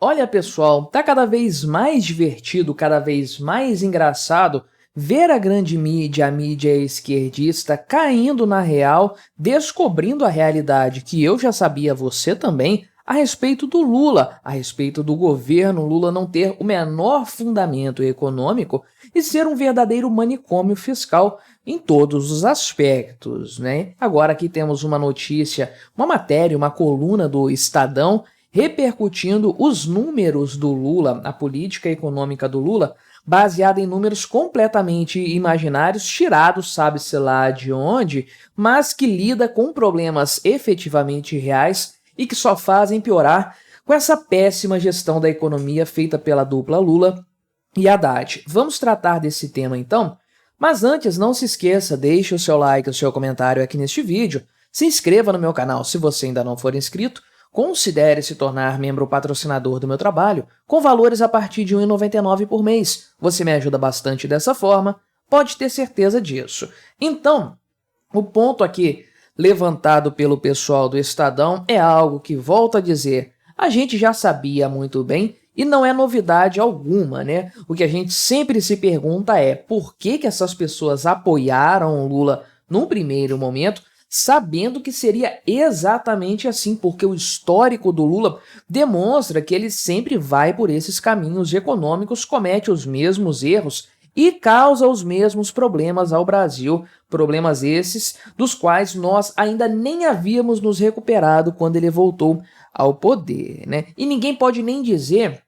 Olha, pessoal, tá cada vez mais divertido, cada vez mais engraçado ver a grande mídia, a mídia esquerdista, caindo na real, descobrindo a realidade que eu já sabia, você também, a respeito do Lula, a respeito do governo Lula não ter o menor fundamento econômico e ser um verdadeiro manicômio fiscal em todos os aspectos, né? Agora aqui temos uma notícia, uma matéria, uma coluna do Estadão repercutindo os números do Lula, a política econômica do Lula, baseada em números completamente imaginários, tirados sabe-se lá de onde, mas que lida com problemas efetivamente reais e que só fazem piorar com essa péssima gestão da economia feita pela dupla Lula e Haddad. Vamos tratar desse tema então? Mas antes, não se esqueça, deixe o seu like, o seu comentário aqui neste vídeo, se inscreva no meu canal se você ainda não for inscrito, considere se tornar membro patrocinador do meu trabalho, com valores a partir de R$ 1,99 por mês. Você me ajuda bastante dessa forma, pode ter certeza disso. Então, o ponto aqui levantado pelo pessoal do Estadão é algo que, volto a dizer, a gente já sabia muito bem e não é novidade alguma, né? O que a gente sempre se pergunta é por que essas pessoas apoiaram o Lula num primeiro momento, sabendo que seria exatamente assim, porque o histórico do Lula demonstra que ele sempre vai por esses caminhos econômicos, comete os mesmos erros e causa os mesmos problemas ao Brasil, problemas esses dos quais nós ainda nem havíamos nos recuperado quando ele voltou ao poder, né? E ninguém pode nem dizer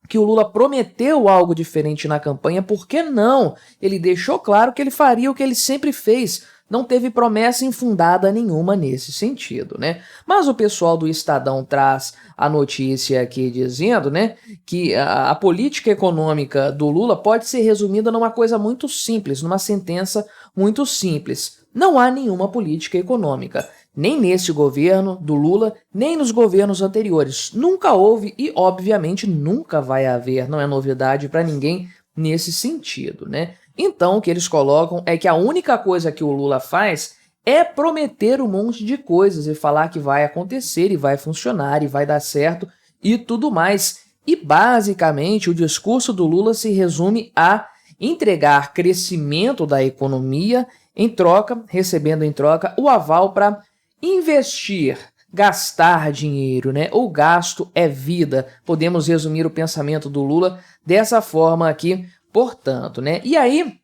que o Lula prometeu algo diferente na campanha, porque não? Ele deixou claro que ele faria o que ele sempre fez, não teve promessa infundada nenhuma nesse sentido, né? Mas o pessoal do Estadão traz a notícia aqui dizendo, né, que a política econômica do Lula pode ser resumida numa coisa muito simples, numa sentença muito simples. Não há nenhuma política econômica, nem nesse governo do Lula, nem nos governos anteriores. Nunca houve e, obviamente, nunca vai haver, não é novidade para ninguém nesse sentido, né? Então, o que eles colocam é que a única coisa que o Lula faz é prometer um monte de coisas e falar que vai acontecer e vai funcionar e vai dar certo e tudo mais. E, basicamente, o discurso do Lula se resume a entregar crescimento da economia em troca, recebendo em troca o aval para investir, gastar dinheiro, né? O gasto é vida. Podemos resumir o pensamento do Lula dessa forma aqui, portanto, né? E aí,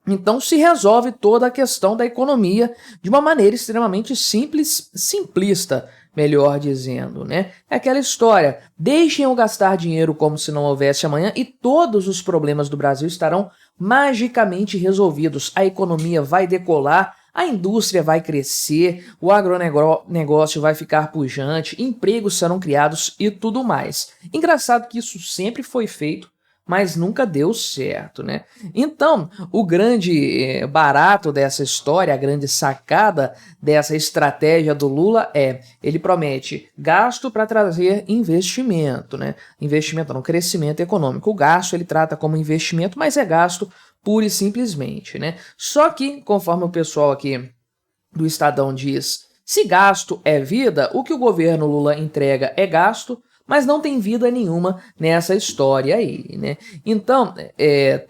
então se resolve toda a questão da economia de uma maneira extremamente simples, simplista, melhor dizendo, né? É aquela história, deixem eu gastar dinheiro como se não houvesse amanhã e todos os problemas do Brasil estarão magicamente resolvidos. A economia vai decolar, a indústria vai crescer, o agronegócio vai ficar pujante, empregos serão criados e tudo mais. Engraçado que isso sempre foi feito, mas nunca deu certo, né? Então, o grande barato dessa história, a grande sacada dessa estratégia do Lula é, ele promete gasto para trazer investimento, né? Investimento não, crescimento econômico. O gasto ele trata como investimento, mas é gasto pura e simplesmente, né? Só que, conforme o pessoal aqui do Estadão diz, se gasto é vida, o que o governo Lula entrega é gasto, mas não tem vida nenhuma nessa história aí, né? Então,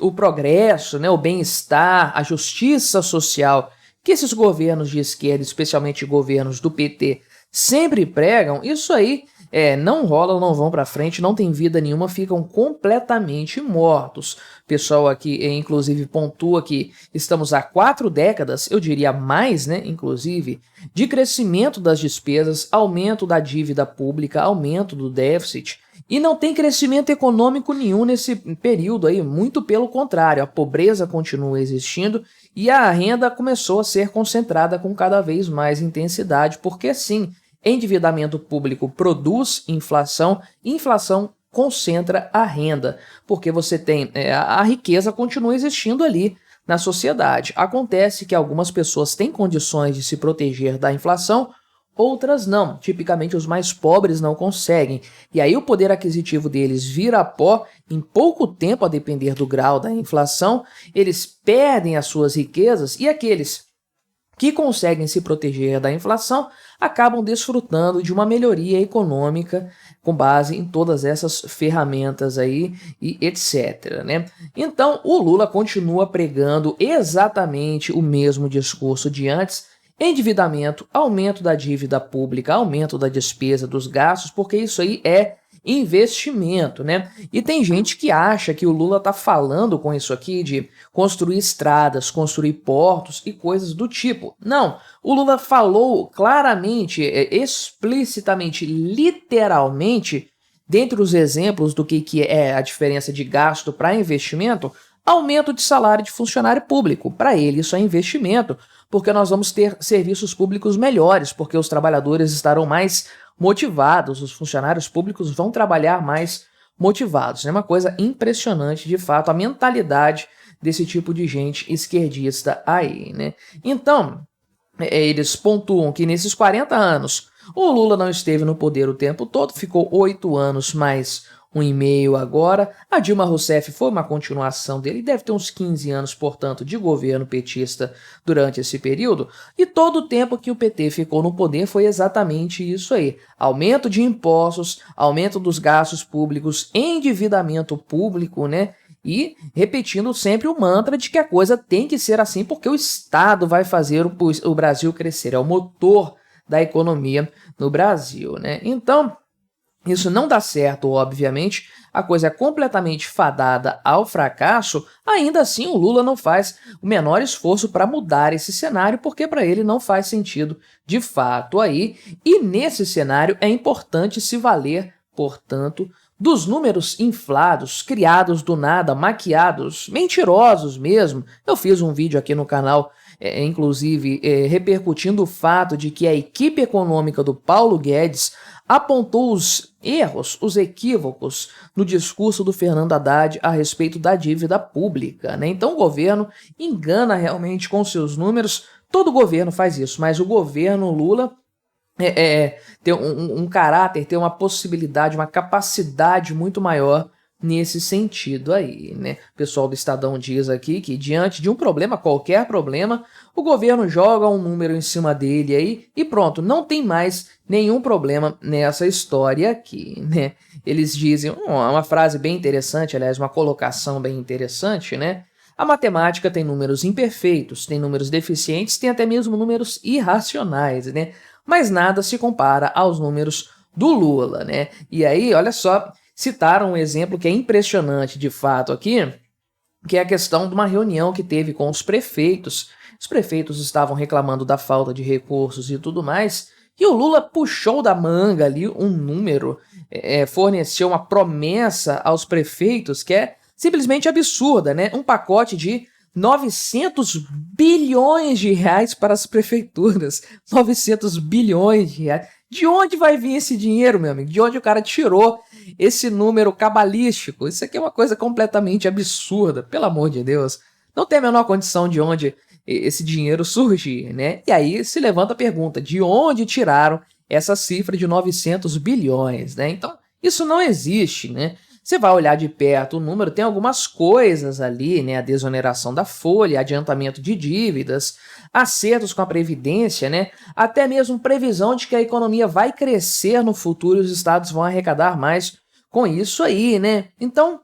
o progresso, né, o bem-estar, a justiça social que esses governos de esquerda, especialmente governos do PT, sempre pregam, isso aí não rola, não vão para frente, não tem vida nenhuma, ficam completamente mortos. O pessoal aqui, inclusive, pontua que estamos há 4 décadas, eu diria mais, né, inclusive, de crescimento das despesas, aumento da dívida pública, aumento do déficit, e não tem crescimento econômico nenhum nesse período aí, muito pelo contrário, a pobreza continua existindo e a renda começou a ser concentrada com cada vez mais intensidade, porque sim, endividamento público produz inflação, e inflação concentra a renda, porque você tem a riqueza continua existindo ali na sociedade. Acontece que algumas pessoas têm condições de se proteger da inflação, outras não. Tipicamente os mais pobres não conseguem. E aí o poder aquisitivo deles vira pó em pouco tempo, a depender do grau da inflação, eles perdem as suas riquezas e aqueles que conseguem se proteger da inflação acabam desfrutando de uma melhoria econômica com base em todas essas ferramentas aí e etc, né? Então, o Lula continua pregando exatamente o mesmo discurso de antes: endividamento, aumento da dívida pública, aumento da despesa, dos gastos, porque isso aí é investimento, né? E tem gente que acha que o Lula tá falando com isso aqui de construir estradas, construir portos e coisas do tipo. Não, o Lula falou claramente, explicitamente, literalmente, dentre os exemplos do que é a diferença de gasto para investimento, aumento de salário de funcionário público. Para ele isso é investimento, porque nós vamos ter serviços públicos melhores, porque os trabalhadores estarão mais motivados, os funcionários públicos vão trabalhar mais motivados. É uma coisa impressionante, de fato, a mentalidade desse tipo de gente esquerdista aí, né? Então, eles pontuam que nesses 40 anos o Lula não esteve no poder o tempo todo, ficou 8 anos mais 1,5 agora. A Dilma Rousseff foi uma continuação dele, deve ter uns 15 anos, portanto, de governo petista durante esse período. E todo o tempo que o PT ficou no poder foi exatamente isso aí: aumento de impostos, aumento dos gastos públicos, endividamento público, né? E repetindo sempre o mantra de que a coisa tem que ser assim porque o Estado vai fazer o Brasil crescer, é o motor da economia no Brasil, né? Então, isso não dá certo, obviamente, a coisa é completamente fadada ao fracasso. Ainda assim, o Lula não faz o menor esforço para mudar esse cenário, porque para ele não faz sentido de fato aí. E nesse cenário é importante se valer, portanto, dos números inflados, criados do nada, maquiados, mentirosos mesmo. Eu fiz um vídeo aqui no canal, inclusive, repercutindo o fato de que a equipe econômica do Paulo Guedes apontou os erros, os equívocos no discurso do Fernando Haddad a respeito da dívida pública, né? Então o governo engana realmente com seus números, todo governo faz isso, mas o governo Lula tem um caráter, tem uma possibilidade, uma capacidade muito maior nesse sentido aí, né? O pessoal do Estadão diz aqui que diante de um problema, qualquer problema, o governo joga um número em cima dele aí e pronto, não tem mais nenhum problema nessa história aqui, né? Eles dizem, uma frase bem interessante, aliás, uma colocação bem interessante, né? A matemática tem números imperfeitos, tem números deficientes, tem até mesmo números irracionais, né? Mas nada se compara aos números do Lula, né? E aí, olha só, citaram um exemplo que é impressionante de fato aqui, que é a questão de uma reunião que teve com os prefeitos. Os prefeitos estavam reclamando da falta de recursos e tudo mais, e o Lula puxou da manga ali um número, forneceu uma promessa aos prefeitos que é simplesmente absurda, né? Um pacote de 900 bilhões de reais para as prefeituras. 900 bilhões de reais. De onde vai vir esse dinheiro, meu amigo? De onde o cara tirou esse número cabalístico? Isso aqui é uma coisa completamente absurda, pelo amor de Deus. Não tem a menor condição de onde esse dinheiro surgir, né? E aí se levanta a pergunta, de onde tiraram essa cifra de 900 bilhões, né? Então, isso não existe, né? Você vai olhar de perto o número, tem algumas coisas ali, né? A desoneração da folha, adiantamento de dívidas, acertos com a Previdência, né? Até mesmo previsão de que a economia vai crescer no futuro e os estados vão arrecadar mais com isso aí, né? Então,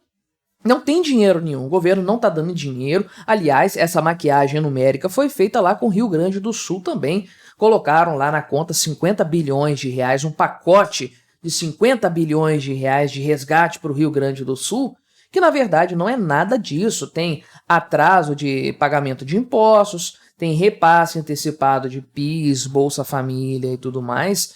não tem dinheiro nenhum, o governo não tá dando dinheiro. Aliás, essa maquiagem numérica foi feita lá com o Rio Grande do Sul também. Colocaram lá na conta 50 bilhões de reais, um pacote de 50 bilhões de reais de resgate para o Rio Grande do Sul, que na verdade não é nada disso. Tem atraso de pagamento de impostos, tem repasse antecipado de PIS, Bolsa Família e tudo mais,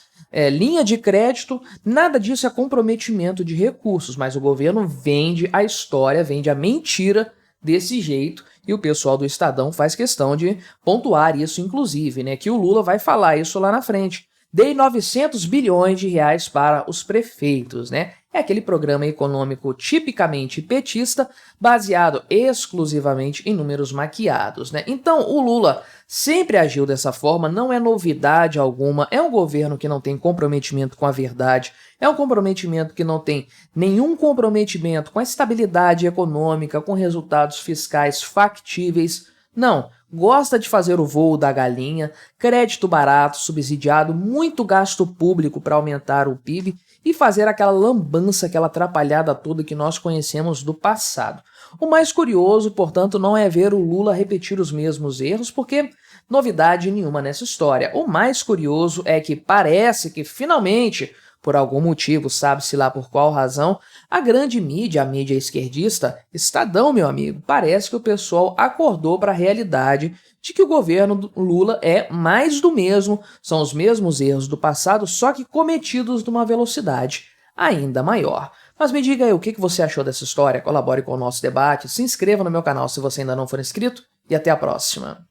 linha de crédito, nada disso é comprometimento de recursos, mas o governo vende a história, vende a mentira desse jeito, e o pessoal do Estadão faz questão de pontuar isso, inclusive, né, que o Lula vai falar isso lá na frente. Dei 900 bilhões de reais para os prefeitos, né? É aquele programa econômico tipicamente petista, baseado exclusivamente em números maquiados, né? Então, o Lula sempre agiu dessa forma, não é novidade alguma, é um governo que não tem comprometimento com a verdade, é um comprometimento que não tem nenhum comprometimento com a estabilidade econômica, com resultados fiscais factíveis. Não, gosta de fazer o voo da galinha, crédito barato, subsidiado, muito gasto público para aumentar o PIB e fazer aquela lambança, aquela atrapalhada toda que nós conhecemos do passado. O mais curioso, portanto, não é ver o Lula repetir os mesmos erros, porque novidade nenhuma nessa história. O mais curioso é que parece que finalmente, por algum motivo, sabe-se lá por qual razão, a grande mídia, a mídia esquerdista, Estadão, meu amigo, parece que o pessoal acordou para a realidade de que o governo do Lula é mais do mesmo, são os mesmos erros do passado, só que cometidos numa velocidade ainda maior. Mas me diga aí o que você achou dessa história, colabore com o nosso debate, se inscreva no meu canal se você ainda não for inscrito e até a próxima.